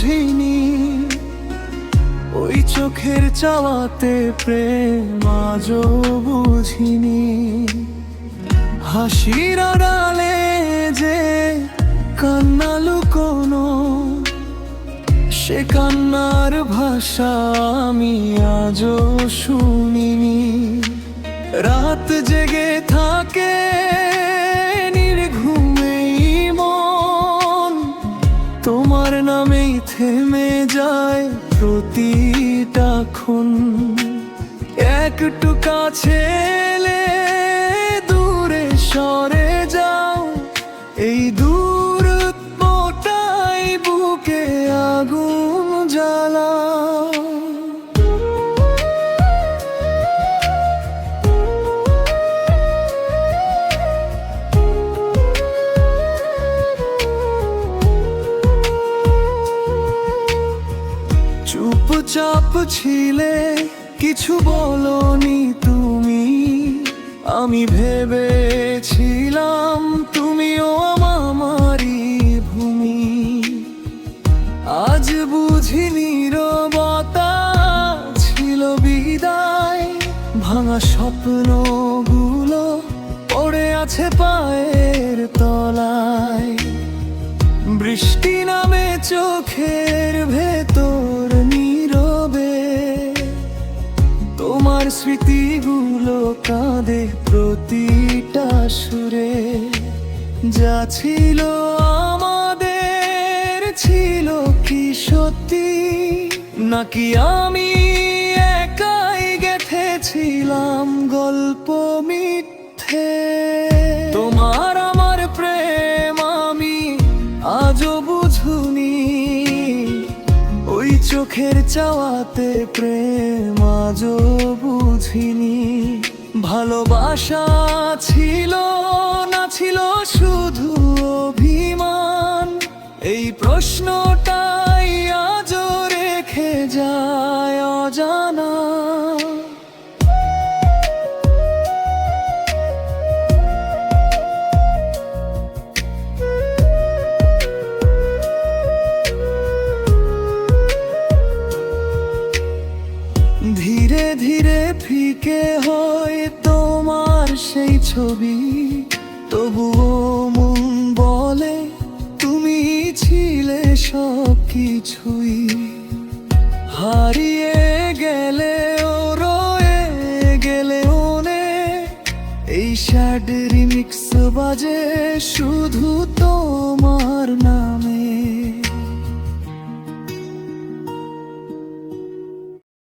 বুঝিনি, ওই চোখের চাওয়াতে প্রেম আজও বুঝিনি। হাসির আড়ালে যে কান্না লুকোনো, সে কান্নার ভাষা আমি আজও শুনিনি। রাত জেগে থাকে নির্ঘুমেই মন, তোমার নামেই থেমে যায় প্রতিটা ক্ষণ। একটু কাছে এলে দূরে সরে যাও, এই দূরত্বটাই বুকে আগুন জ্বালাও। চুপচাপ ছিলে, কিছু বলনি তুমি, আমি ভেবেছিলাম তুমিও আমারই ভূমি। আজ বুঝি নীরবতা ছিল বিদায়, ভাঙা স্বপ্নগুলো পড়ে আছে পায়ের তলায়। বৃষ্টি নামে চোখের ভেতর নীরবে, তোমার স্মৃতিগুলো কাঁদে প্রতিটা সুরে। যা ছিল আমাদের ছিল কি সত্যি, নাকি আমি একাই গেঁথেছিলাম গল্প মিথ্যে? তোমার আমার প্রেম আমি আজও বুঝুনি, ওই চোখের চাওয়াতে প্রেম আজও বুঝিনি। ভালোবাসা ছিল না ছিল শুধু অভিমান, এই প্রশ্নটাই আজও রেখে যায় অজানা। ধীরে ধীরে ফিকে হয় তোমার সেই ছবি, তবুও মন বলে তুমি ছিলে সব কিছুই। হারিয়ে গেলে ও রয়ে গেলে ওনে, এই স্যাড রিমিক্স বাজে শুধু তোমার